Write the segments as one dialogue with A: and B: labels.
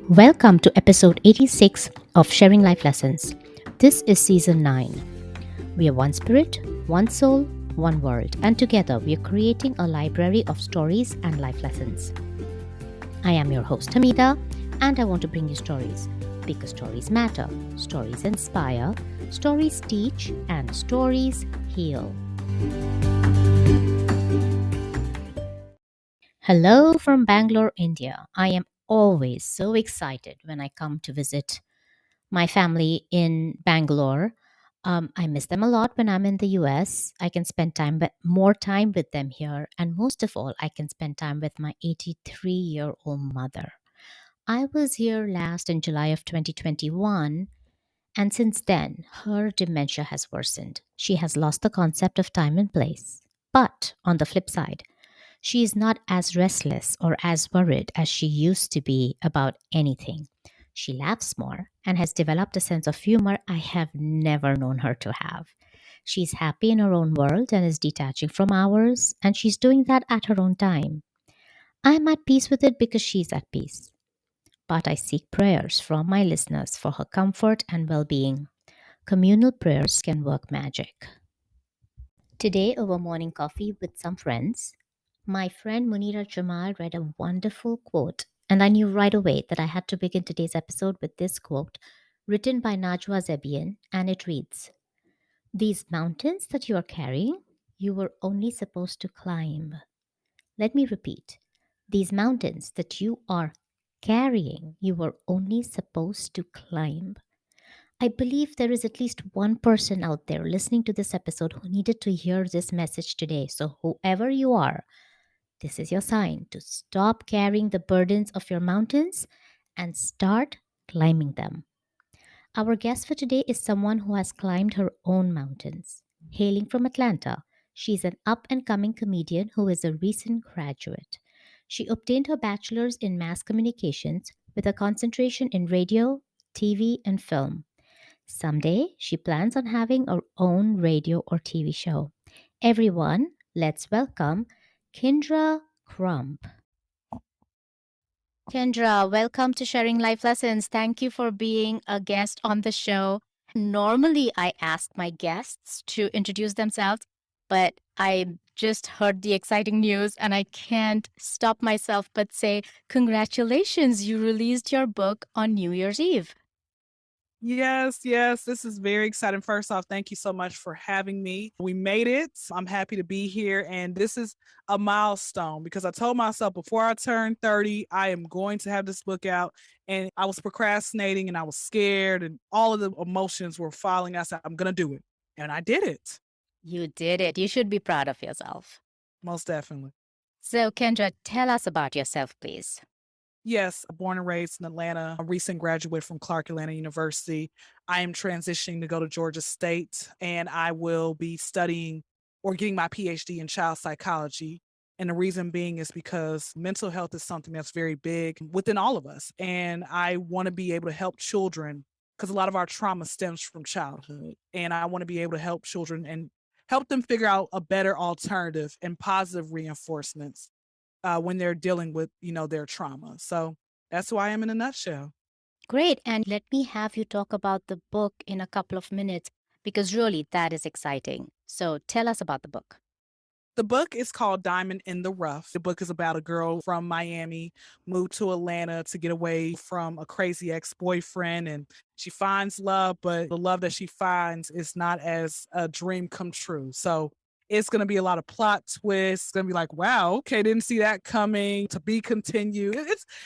A: Welcome to episode 86 of Sharing Life Lessons. This is season 9. We are one spirit, one soul, one world, and together we are creating a library of stories and life lessons. I am your host, Hamidah, and I want to bring you stories because stories matter, stories inspire, stories teach, and stories heal. Hello from Bangalore, India. I am always so excited when I come to visit my family in Bangalore. I miss them a lot when I'm in the US. I can spend more time with them here. And most of all, I can spend time with my 83-year-old mother. I was here last in July of 2021. And since then, her dementia has worsened. She has lost the concept of time and place. But on the flip side, she is not as restless or as worried as she used to be about anything. She laughs more and has developed a sense of humor I have never known her to have. She's happy in her own world and is detaching from ours, and she's doing that at her own time. I'm at peace with it because she's at peace. But I seek prayers from my listeners for her comfort and well being. Communal prayers can work magic. Today, over morning coffee with some friends, my friend Munira Jamal read a wonderful quote, and I knew right away that I had to begin today's episode with this quote written by Najwa Zebian, and it reads: These mountains that you are carrying, you were only supposed to climb. Let me repeat. These mountains that you are carrying, you were only supposed to climb. I believe there is at least one person out there listening to this episode who needed to hear this message today. So, whoever you are, this is your sign to stop carrying the burdens of your mountains and start climbing them. Our guest for today is someone who has climbed her own mountains. Hailing from Atlanta, she's an up and coming comedian who is a recent graduate. She obtained her bachelor's in mass communications with a concentration in radio, TV, and film. Someday, she plans on having her own radio or TV show. Everyone, let's welcome Kendra Crump. Kendra, welcome to Sharing Life Lessons. Thank you for being a guest on the show. Normally, I ask my guests to introduce themselves, but I just heard the exciting news and I can't stop myself but say, congratulations, you released your book on New Year's Eve.
B: Yes. This is very exciting. First off, thank you so much for having me. We made it. I'm happy to be here. And this is a milestone because I told myself before I turned 30, I am going to have this book out. And I was procrastinating and I was scared and all of the emotions were falling. I said, I'm going to do it. And I did it.
A: You did it. You should be proud of yourself.
B: Most definitely.
A: So, Kendra, tell us about yourself, please.
B: Yes, born and raised in Atlanta, a recent graduate from Clark Atlanta University. I am transitioning to go to Georgia State and I will be studying or getting my PhD in child psychology. And the reason being is because mental health is something that's very big within all of us. And I want to be able to help children because a lot of our trauma stems from childhood. And I want to be able to help children and help them figure out a better alternative and positive reinforcements when they're dealing with, their trauma. So that's who I am in a nutshell.
A: Great. And let me have you talk about the book in a couple of minutes because really that is exciting. So, tell us about the book.
B: The book is called Diamond in the Rough. The book is about a girl from Miami, moved to Atlanta to get away from a crazy ex boyfriend. And she finds love, but the love that she finds is not as a dream come true. So it's going to be a lot of plot twists. It's going to be like, wow, okay, didn't see that coming. To be continued.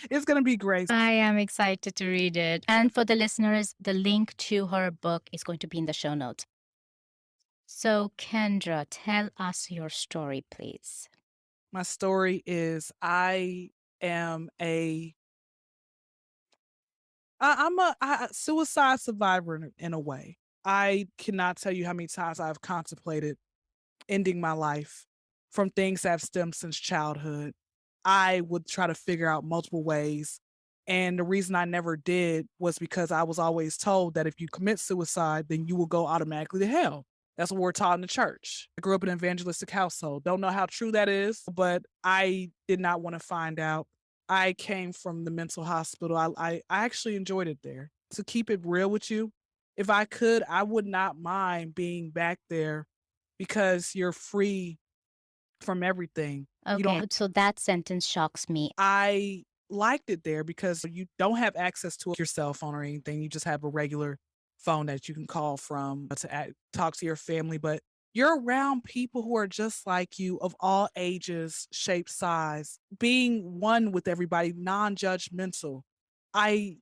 B: It's going to be great.
A: I am excited to read it. And for the listeners, the link to her book is going to be in the show notes. So, Kendra, tell us your story, please.
B: My story is am a I'm a suicide survivor in a way. I cannot tell you how many times I've contemplated ending my life from things that have stemmed since childhood. I would try to figure out multiple ways. And the reason I never did was because I was always told that if you commit suicide, then you will go automatically to hell. That's what we're taught in the church. I grew up in an evangelistic household. Don't know how true that is, but I did not want to find out. I came from the mental hospital. I actually enjoyed it there. To keep it real with you, if I could, I would not mind being back there because you're free from everything. You don't
A: Okay, so that sentence shocks me.
B: I liked it there because you don't have access to your cell phone or anything. You just have a regular phone that you can call from to talk to your family, but you're around people who are just like you of all ages, shape, size, being one with everybody, non-judgmental. I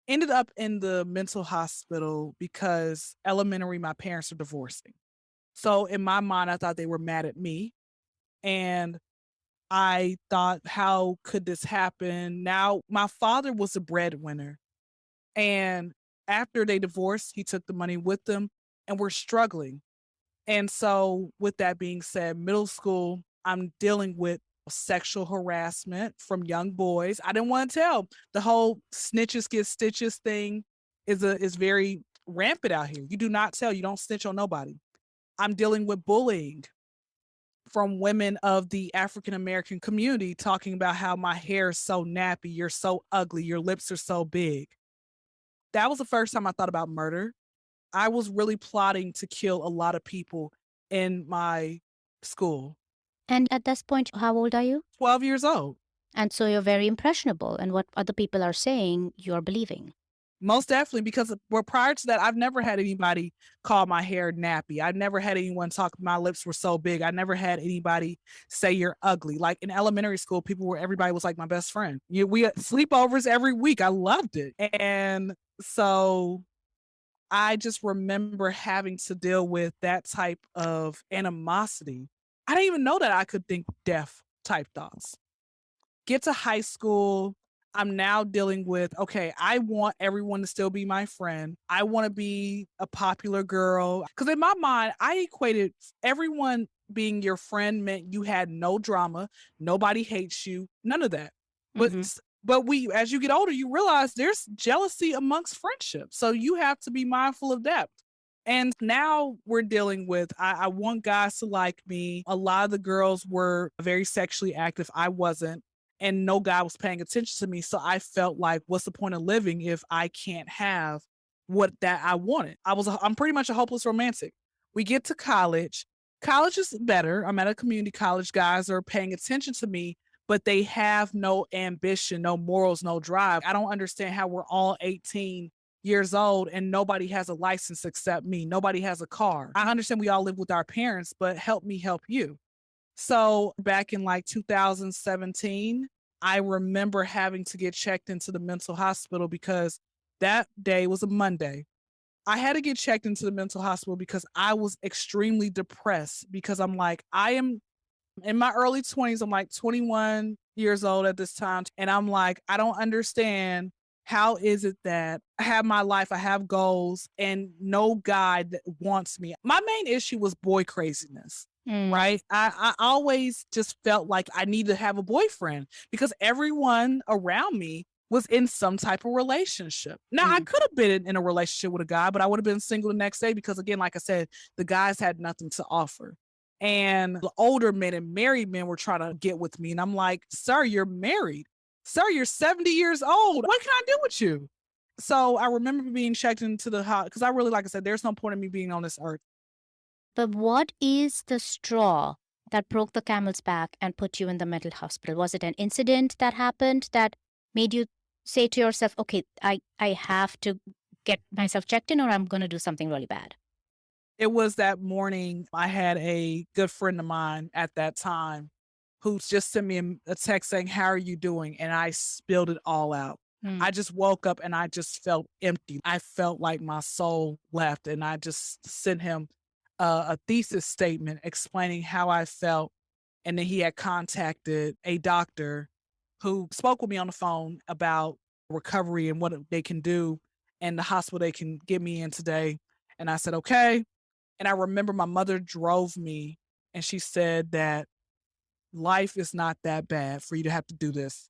B: ended up in the mental hospital because elementary, my parents are divorcing. So in my mind, I thought they were mad at me. And I thought, how could this happen? Now, my father was a breadwinner. And after they divorced, he took the money with them and we're struggling. And so, with that being said, middle school, I'm dealing with sexual harassment from young boys. I didn't want to tell. The whole snitches get stitches thing is very rampant out here. You do not tell, you don't snitch on nobody. I'm dealing with bullying from women of the African American community talking about how my hair is so nappy, you're so ugly, your lips are so big. That was the first time I thought about murder. I was really plotting to kill a lot of people in my school.
A: And at this point, how old are you?
B: 12 years old.
A: And so you're very impressionable, and what other people are saying, you're believing.
B: Most definitely, because well, prior to that, I've never had anybody call my hair nappy. I never had anyone talk my lips were so big. I never had anybody say you're ugly. Like in elementary school, everybody was like my best friend. We had sleepovers every week. I loved it. And so I just remember having to deal with that type of animosity. I didn't even know that I could think death type thoughts. Get to high school, I'm now dealing with, okay, I want everyone to still be my friend. I want to be a popular girl. Because in my mind, I equated everyone being your friend meant you had no drama, nobody hates you, none of that. But
A: Hmm.
B: but we, as you get older, you realize there's jealousy amongst friendships. So you have to be mindful of that. And now we're dealing with, I want guys to like me. A lot of the girls were very sexually active. I wasn't. And no guy was paying attention to me. So I felt like, what's the point of living if I can't have what that I wanted? I'm pretty much a hopeless romantic. We get to college. College is better. I'm at a community college. Guys are paying attention to me, but they have no ambition, no morals, no drive. I don't understand how we're all 18 years old and nobody has a license except me. Nobody has a car. I understand we all live with our parents, but help me help you. So back in like 2017, I remember having to get checked into the mental hospital because that day was a Monday. I had to get checked into the mental hospital because I was extremely depressed because I'm like, I am in my early 20s. I'm like 21 years old at this time. And I'm like, I don't understand. How is it that I have my life, I have goals, and no guy that wants me? My main issue was boy craziness,
A: Mm.
B: right? I always just felt like I needed to have a boyfriend because everyone around me was in some type of relationship. Now, I
A: Mm.
B: could have been in a relationship with a guy, but I would have been single the next day because, again, like I said, the guys had nothing to offer. And the older men and married men were trying to get with me. And I'm like, sir, you're married. Sir, you're 70 years old. What can I do with you? So I remember being checked into the house because I really, like I said, there's no point in me being on this earth.
A: But what is the straw that broke the camel's back and put you in the mental hospital? Was it an incident that happened that made you say to yourself, okay, I have to get myself checked in or I'm going to do something really bad?
B: It was that morning I had a good friend of mine at that time who's just sent me a text saying, "How are you doing?" And I spilled it all out.
A: Mm.
B: I just woke up and I just felt empty. I felt like my soul left. And I just sent him a thesis statement explaining how I felt. And then he had contacted a doctor who spoke with me on the phone about recovery and what they can do and the hospital they can get me in today. And I said, okay. And I remember my mother drove me and she said that life is not that bad for you to have to do this.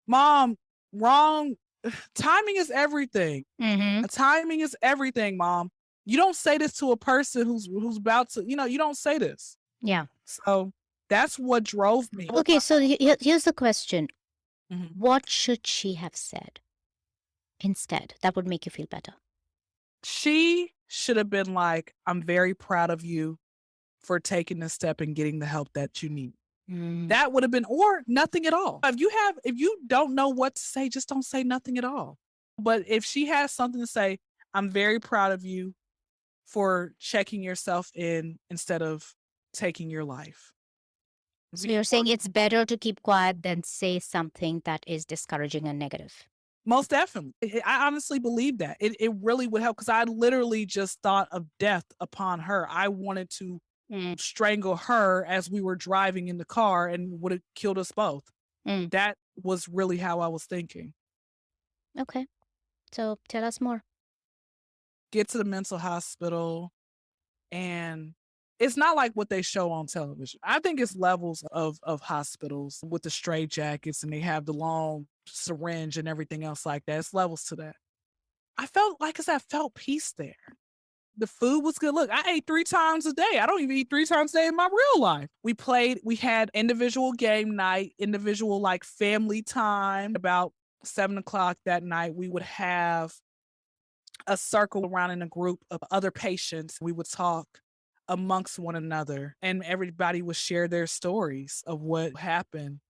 B: Mom, wrong. Timing is everything.
A: Hmm.
B: Timing is everything, mom. You don't say this to a person who's about to, you don't say this.
A: Yeah.
B: So that's what drove me.
A: Okay, so here's the question.
B: Mhm.
A: What should she have said instead? That would make you feel better.
B: She should have been like, "I'm very proud of you for taking this step and getting the help that you need."
A: Mm.
B: That would have been, or nothing at all. If you don't know what to say, just don't say nothing at all. But if she has something to say, "I'm very proud of you for checking yourself in instead of taking your life."
A: So you're saying it's better to keep quiet than say something that is discouraging and negative.
B: Most definitely. I honestly believe that. It really would help because I literally just thought of death upon her. I wanted to
A: Mm.
B: strangle her as we were driving in the car and would have killed us both.
A: Mm.
B: That was really how I was thinking.
A: Okay. So tell us more.
B: Get to the mental hospital, and it's not like what they show on television. I think it's levels of hospitals with the straight jackets and they have the long syringe and everything else like that. It's levels to that. I felt like I said, I felt peace there. The food was good. Look, I ate 3 times a day. I don't even eat 3 times a day in my real life. We had individual game night, individual, like, family time. About 7 o'clock that night, we would have a circle around in a group of other patients. We would talk amongst one another, and everybody would share their stories of what happened.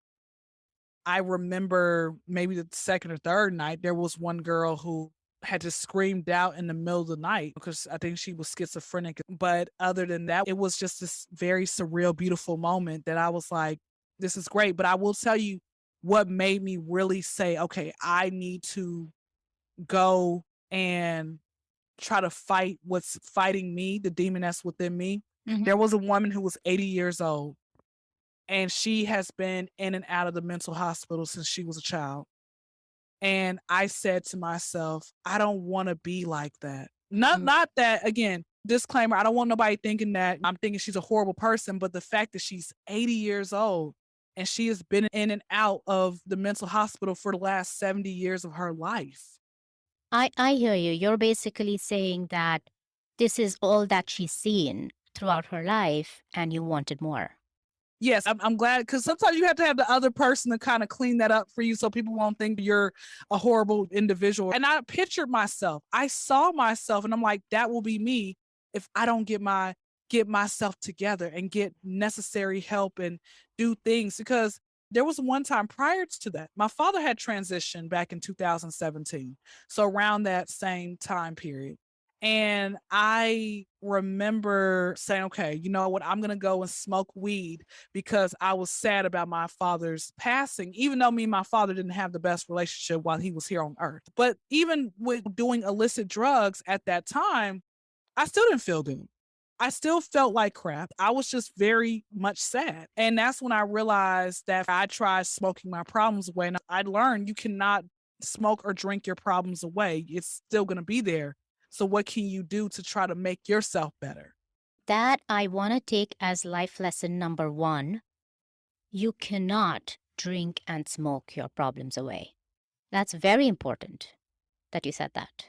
B: I remember maybe the second or third night, there was one girl who had just screamed out in the middle of the night because I think she was schizophrenic. But other than that, it was just this very surreal, beautiful moment that I was like, this is great. But I will tell you what made me really say, okay, I need to go and try to fight what's fighting me, the demon that's within me.
A: Mhm.
B: There was a woman who was 80 years old, and she has been in and out of the mental hospital since she was a child. And I said to myself, I don't want to be like that.
A: Mm.
B: Not that, again, disclaimer, I don't want nobody thinking that I'm thinking she's a horrible person, but the fact that she's 80 years old and she has been in and out of the mental hospital for the last 70 years of her life.
A: I hear you. You're basically saying that this is all that she's seen throughout her life and you wanted more.
B: Yes, I'm glad because sometimes you have to have the other person to kind of clean that up for you so people won't think you're a horrible individual. And I pictured myself. I saw myself and I'm like, that will be me if I don't get myself together and get necessary help and do things. Because there was one time prior to that, my father had transitioned back in 2017. So around that same time period. And I remember saying, okay, you know what? I'm going to go and smoke weed because I was sad about my father's passing, even though me and my father didn't have the best relationship while he was here on earth. But even with doing illicit drugs at that time, I still didn't feel good. I still felt like crap. I was just very much sad. And that's when I realized that I tried smoking my problems away. And I learned you cannot smoke or drink your problems away, it's still going to be there. So, what can you do to try to make yourself better?
A: That I want to take as life lesson number one. You cannot drink and smoke your problems away. That's very important that you said that.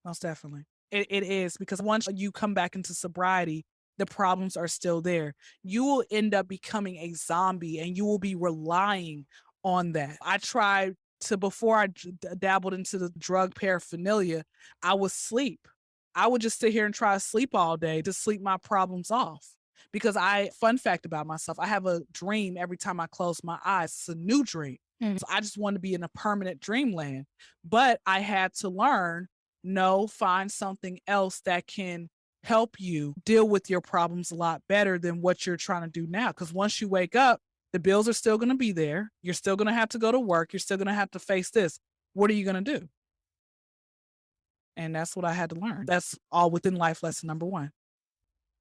B: Most definitely. It is because once you come back into sobriety, the problems are still there. You will end up becoming a zombie and you will be relying on that. I tried to, before I dabbled into the drug paraphernalia, I would sleep. I would just sit here and try to sleep all day to sleep my problems off. Because fun fact about myself, I have a dream every time I close my eyes. It's a new dream.
A: Mm.
B: So I just want to be in a permanent dreamland. But I had to learn, no, find something else that can help you deal with your problems a lot better than what you're trying to do now. Because once you wake up, the bills are still going to be there. You're still going to have to go to work. You're still going to have to face this. What are you going to do? And that's what I had to learn. That's all within life lesson number one.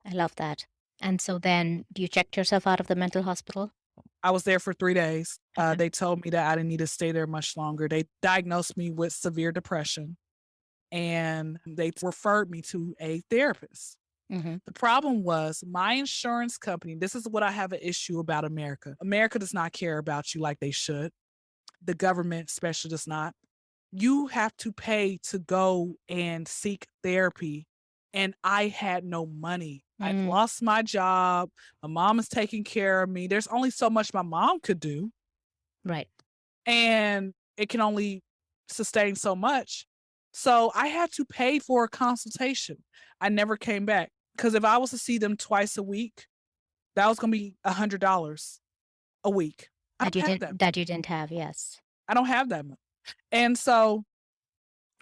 A: I love that. And so then you checked yourself out of the mental hospital?
B: I was there for 3 days.
A: Okay.
B: They told me that I didn't need to stay there much longer. They diagnosed me with severe depression and they referred me to a therapist.
A: Mm-hmm.
B: The problem was my insurance company. This is what I have an issue about America. America does not care about you like they should. The government, especially, does not. You have to pay to go and seek therapy. And I had no money. I'd
A: Mm.
B: lost my job. My mom is taking care of me. There's only so much my mom could do.
A: Right.
B: and it can only sustain so much. So I had to pay for a consultation. I never came back because if I was to see them twice a week, that was going to be $100 a week. I don't have that.
A: that you didn't have, yes.
B: I don't have that much. And so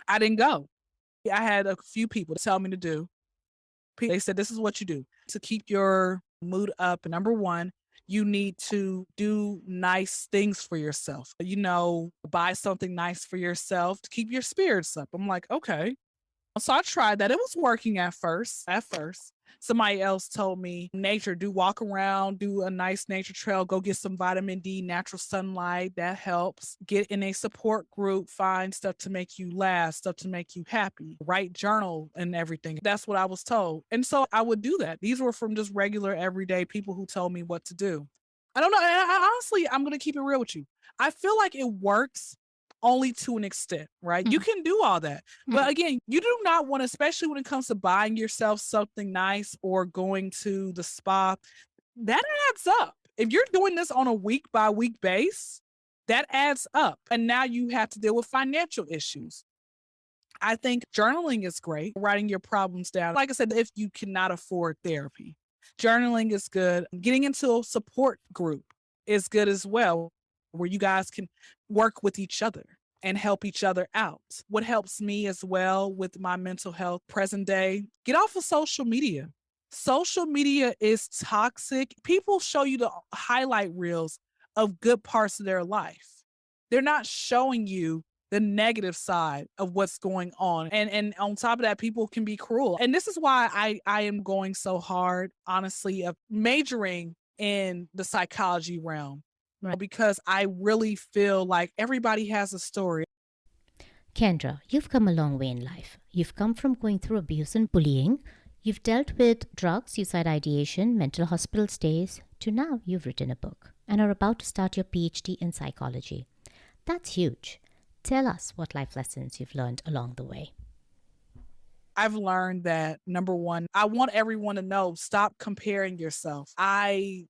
B: I didn't go. I had a few people tell me to do. They said, this is what you do to keep your mood up. Number one, you need to do nice things for yourself. Buy something nice for yourself to keep your spirits up. I'm like, okay. So I tried that. It was working at first. Somebody else told me nature, do walk around, do a nice nature trail, go get some vitamin D, natural sunlight. That helps. Get in a support group, find stuff to make you laugh, stuff to make you happy, write journal and everything. That's what I was told. And so I would do that. These were from just regular everyday people who told me what to do. I don't know. And honestly, I'm going to keep it real with you. I feel like it works only to an extent, right? You
A: Mhm.
B: can do all that. But
A: Mhm.
B: again, you do not want to, especially when it comes to buying yourself something nice or going to the spa, that adds up. If you're doing this on a week by week base, that adds up. And now you have to deal with financial issues. I think journaling is great, writing your problems down. Like I said, if you cannot afford therapy, journaling is good. Getting into a support group is good as well, where you guys can work with each other and help each other out. What helps me as well with my mental health present day, get off of social media. Social media is toxic. People show you the highlight reels of good parts of their life. They're not showing you the negative side of what's going on. And on top of that, people can be cruel. And this is why I am going so hard, honestly, of majoring in the psychology realm,
A: Right.
B: because I really feel like everybody has a story.
A: Kendra, you've come a long way in life. You've come from going through abuse and bullying. You've dealt with drugs, suicide ideation, mental hospital stays, to now you've written a book and are about to start your PhD in psychology. That's huge. Tell us what life lessons you've learned along the way.
B: I've learned that number one, I want everyone to know, stop comparing yourself. I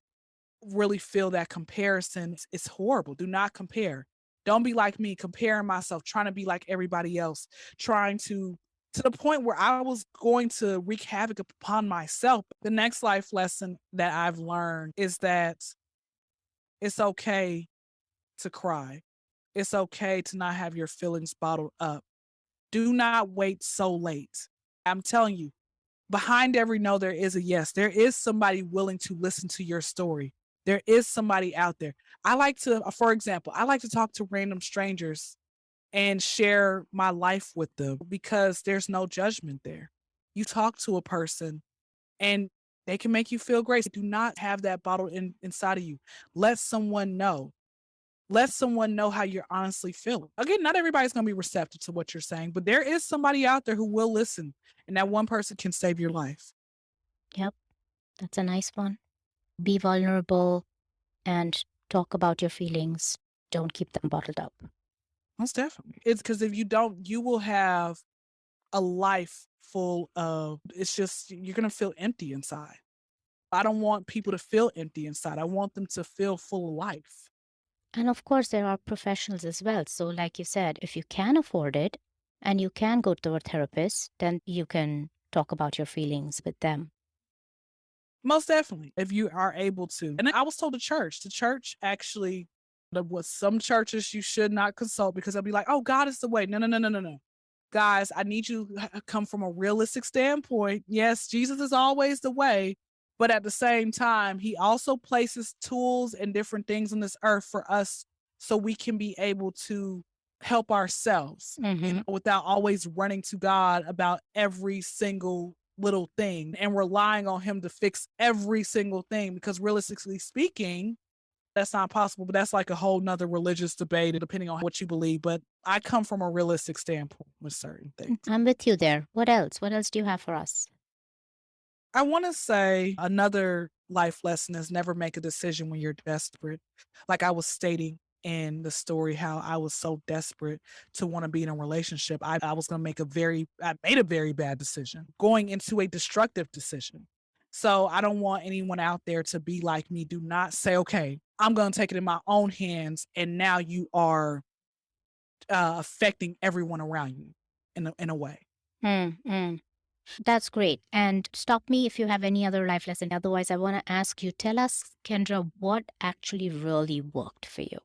B: really feel that comparison is horrible. Do not compare. Don't be like me, comparing myself, trying to be like everybody else, trying to the point where I was going to wreak havoc upon myself. The next life lesson that I've learned is that it's okay to cry. It's okay to not have your feelings bottled up. Do not wait so late. I'm telling you, behind every no, there is a yes. There is somebody willing to listen to your story. There is somebody out there. For example, I like to talk to random strangers and share my life with them because there's no judgment there. You talk to a person and they can make you feel great. Do not have that bottled inside of you. Let someone know. Let someone know how you're honestly feeling. Again, not everybody's going to be receptive to what you're saying, but there is somebody out there who will listen, and that one person can save your life.
A: Yep, that's a nice one. Be vulnerable and talk about your feelings. Don't keep them bottled up.
B: Most definitely. It's because if you don't, you will have a life full of, it's just, you're going to feel empty inside. I don't want people to feel empty inside. I want them to feel full of life.
A: And of course, there are professionals as well. So, like you said, if you can afford it and you can go to a therapist, then you can talk about your feelings with them.
B: Most definitely, if you are able to. And I was told the church actually, there was some churches you should not consult because they'll be like, oh, God is the way. No, no, no, no, no, no. Guys, I need you to come from a realistic standpoint. Yes, Jesus is always the way, but at the same time, he also places tools and different things on this earth for us so we can be able to help ourselves,
A: Mm-hmm.
B: without always running to God about every single little thing and relying on him to fix every single thing. Because realistically speaking, that's not possible, but that's like a whole nother religious debate depending on what you believe. But I come from a realistic standpoint with certain things.
A: I'm with you there. What else? What else do you have for us?
B: I want to say another life lesson is never make a decision when you're desperate. Like I was stating in the story, how I was so desperate to want to be in a relationship. I was going to I made a very bad decision, going into a destructive decision. So I don't want anyone out there to be like me. Do not say, okay, I'm going to take it in my own hands. And now you are affecting everyone around you in a way.
A: Mm, mm. That's great. And stop me if you have any other life lesson. Otherwise, I want to ask you, tell us, Kendra, what actually really worked for you?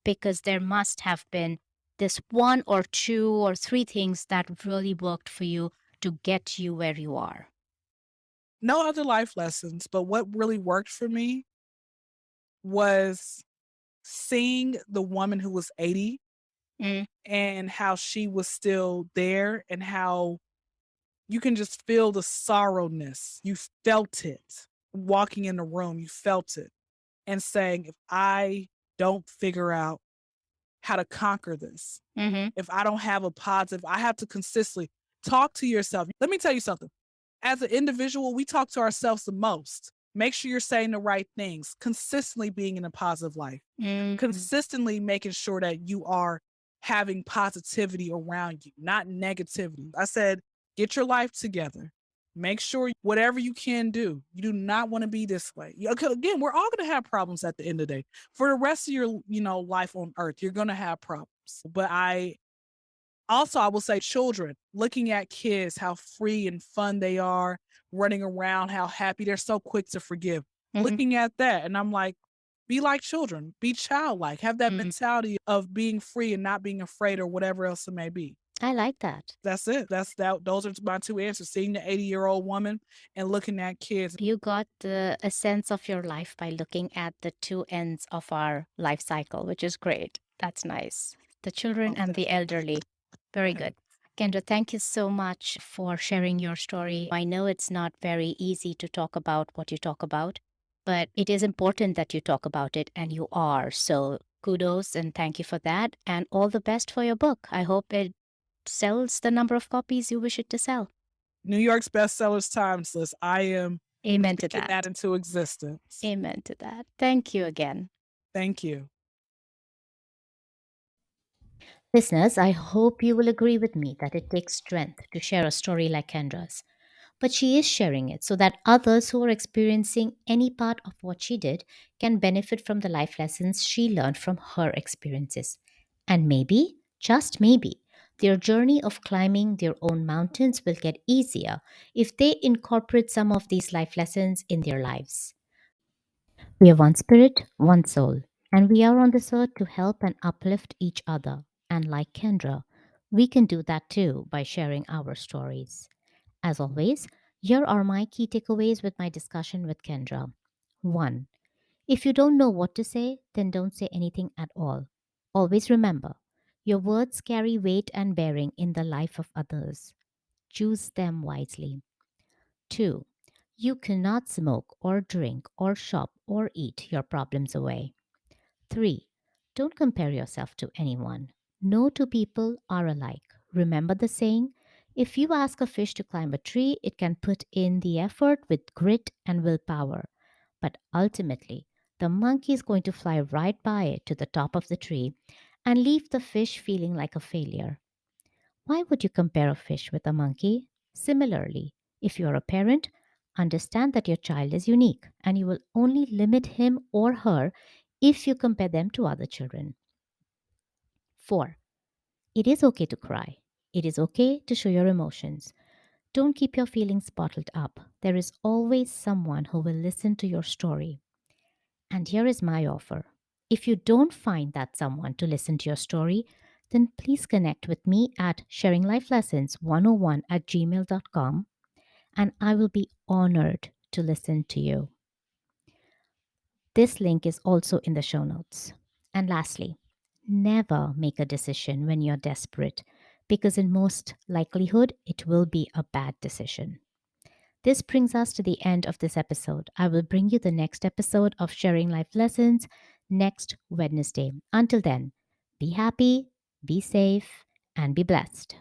A: Because there must have been this one or two or three things that really worked for you to get you where you are.
B: No other life lessons, but what really worked for me was seeing the woman who was 80
A: Mm,
B: and how she was still there and how you can just feel the sorrowness. You felt it walking in the room, you felt it and saying, if I don't figure out how to conquer this,
A: mm-hmm,
B: if I don't have a positive, I have to consistently talk to yourself. Let me tell you something. As an individual, we talk to ourselves the most. Make sure you're saying the right things, consistently being in a positive life,
A: mm,
B: consistently making sure that you are having positivity around you, not negativity. I said, get your life together. Make sure whatever you can do, you do not want to be this way. Okay, again, we're all going to have problems at the end of the day. For the rest of your, life on earth, you're going to have problems. But I will say children, looking at kids, how free and fun they are, running around, how happy they're so quick to forgive.
A: mm-hmm,
B: Looking at that, and I'm like, be like children, be childlike, have that
A: mm.
B: mentality of being free and not being afraid or whatever else it may be.
A: I like that.
B: That's it. That's that. Those are my two answers: seeing the 80-year-old woman and looking at kids.
A: You got a sense of your life by looking at the two ends of our life cycle, which is great. That's nice. The children
B: Oh,
A: and the elderly. Very good. Kendra, thank you so much for sharing your story. I know it's not very easy to talk about what you talk about, but it is important that you talk about it, and you are. So kudos and thank you for that. And all the best for your book. I hope it sells the number of copies you wish it to sell.
B: New York's bestsellers times list. I am
A: Amen to
B: speaking that
A: that.
B: into existence.
A: Amen to that. Thank you again.
B: Thank you.
A: Listeners, I hope you will agree with me that it takes strength to share a story like Kendra's. But she is sharing it so that others who are experiencing any part of what she did can benefit from the life lessons she learned from her experiences. And maybe, just maybe, their journey of climbing their own mountains will get easier if they incorporate some of these life lessons in their lives. We are one spirit, one soul, and we are on this earth to help and uplift each other. And like Kendra, we can do that too by sharing our stories. As always, here are my key takeaways with my discussion with Kendra. 1. If you don't know what to say, then don't say anything at all. Always remember, your words carry weight and bearing in the life of others. Choose them wisely. 2. You cannot smoke or drink or shop or eat your problems away. 3. Don't compare yourself to anyone. No two people are alike. Remember the saying? If you ask a fish to climb a tree, it can put in the effort with grit and willpower. But ultimately, the monkey is going to fly right by it to the top of the tree and leave the fish feeling like a failure. Why would you compare a fish with a monkey? Similarly, if you're a parent, understand that your child is unique and you will only limit him or her if you compare them to other children. 4. It is okay to cry. It is okay to show your emotions. Don't keep your feelings bottled up. There is always someone who will listen to your story. And here is my offer. If you don't find that someone to listen to your story, then please connect with me at sharinglifelessons101 at gmail.com, and I will be honored to listen to you. This link is also in the show notes. And lastly, never make a decision when you're desperate, because in most likelihood, it will be a bad decision. This brings us to the end of this episode. I will bring you the next episode of Sharing Life Lessons next Wednesday. Until then, be happy, be safe, and be blessed.